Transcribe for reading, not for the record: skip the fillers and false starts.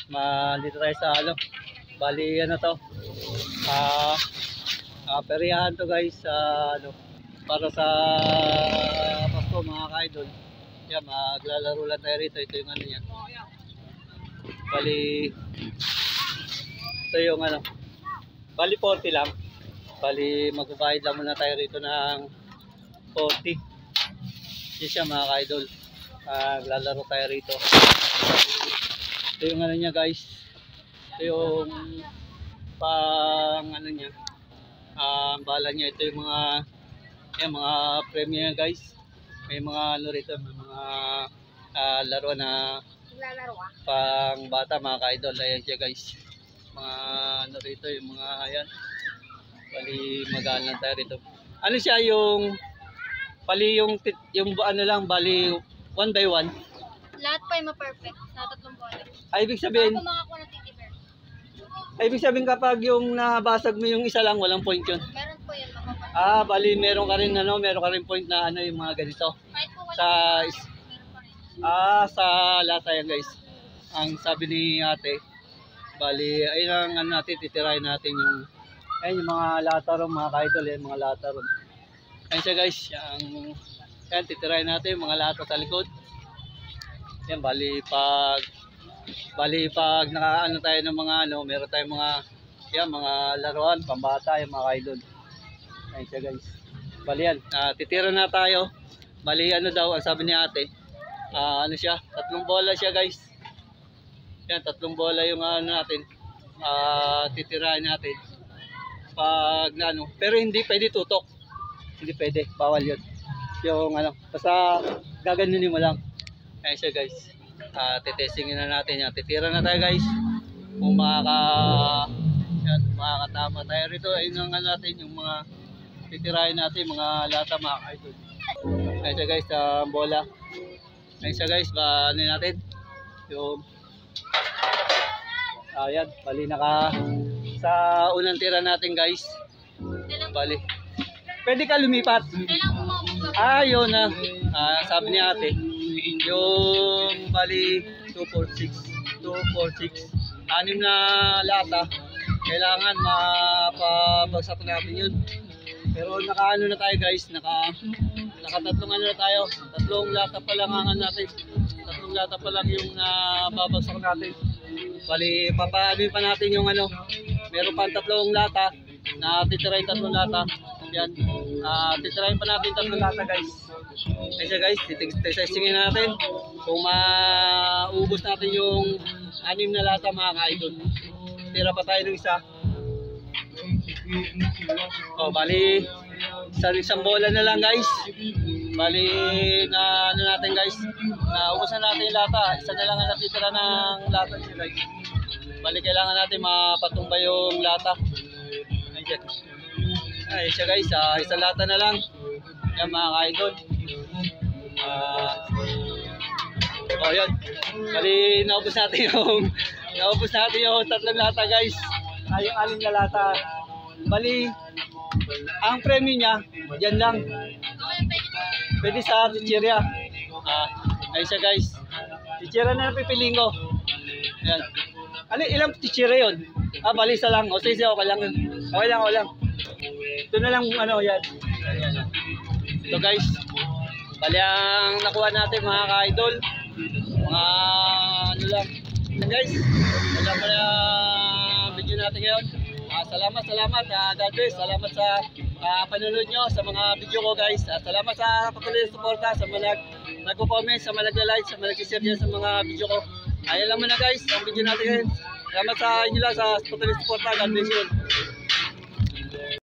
Dito tayo sa ano, bali ano to, periyahan to guys, ano, para sa Pasko mga ka-idol. Yan, maglalaro lang tayo rito. Ito yung ano niya, bali ito yung ano, bali 40 lang, bali magbabayad lang muna tayo rito ng 40. Yan siya mga ka-idol, maglalaro tayo rito. Ito yung ano niya guys, ito yung pang ano niya, bala niya. Ito yung mga yan, mga premyo niya guys. May mga ano rito, may mga laro na pang bata mga ka-idol. Ayan siya guys, mga ano rito, yung mga ayan, bali magaan lang tayo rito. Ano siya yung bali yung ano lang, bali 1 by 1. Lahat pa ay ma-perfect sa tatlong bola. Ay, ibig sabihin, Makakuha ng titi bear. ay, ibig sabihin kapag yung nabasag mo yung isa lang, walang point yun. Meron po yan makakuha. Bali meron ka rin ano, meron ka rin point na ano, yung mga ganito. Kahit po wala Sa meron pa rin. sa lata yan guys. Ang sabi ni ate, bali ayun ang ano natin, titirahin natin yung ayun, yung mga lata ron mga ka-idol, yung mga lata ron. Ayun siya guys, yan titirahin natin yung mga lata sa likod. Yan, bali pag nakaano tayo ng mga ano, meron tayong mga yan, mga laruan pambata yung mga ka-idol. Ayun siya guys. Bali yan, titira na tayo. Bali ano daw, ang sabi ni ate, ano siya, 3 bola siya guys. Yan, 3 bola yung ano natin, titirahin natin. Pag ano, pero hindi pwede tutok. Hindi pwede, bawal yun. Yung ano, basta gaganunin mo lang. Ayun siya guys. Titestingin na natin yan. Titira na tayo guys. Kung makakatama tayo rito. Ayun ang ano natin, yung mga titirahin natin, mga lata mga ka-idol. Ayun siya guys, bola. Ayun siya guys, ano natin, yung ayan, bali sa unang tira natin guys. Bali pwede ka lumipat. Yun na, sabi ni ate, yung bali 246 6 na lata, kailangan mapabagsak natin yun. Pero nakaano na tayo guys, nakatatlong ano na tayo, 3 lata pa lang ang natin, 3 lata pa lang yung nababagsak natin. Bali papaanoin pa natin yung ano, meron pa 3 lata na titirahin, 3 lata. Yan, titirahin pa natin 3 lata guys. Kaya guys, titestingin natin kung maubos natin yung 6 na lata mga ka-idol. Tira pa tayo ng isa. Bali isang bola na lang guys. Bali na ano natin guys, naubos na natin yung lata. Isa na lang ang natitira ng lata niya guys. Bali kailangan natin mapatumba yung lata. Ayan. Ay siya guys, isang lata na lang. Yan mga ka-idol. Yan. Bali naubos natin yung 3 lata guys. Yung 6 na lata. Bali ang premyo niya yan lang. Pwede sa chichirya. Ayun siya guys. Chichirya na pipiliin ko. Yan. Ano, ilang chichirya yun? Bali isa lang. O sige, okay lang. Okay lang. Ito na lang ano yan. Ito guys. Bali ang nakuha natin mga ka-idol, mga ano lang. Guys, wala pa na video natin ngayon. Salamat. God bless. Salamat sa panonood nyo sa mga video ko guys. Salamat sa patuloy na suporta, sa mga nagko-comment, sa mga nagla-like, sa mga nag-share dyan sa mga video ko. Ayan lang muna guys, ang video natin ngayon. Salamat sa inyo lang sa patuloy na suporta. God bless you.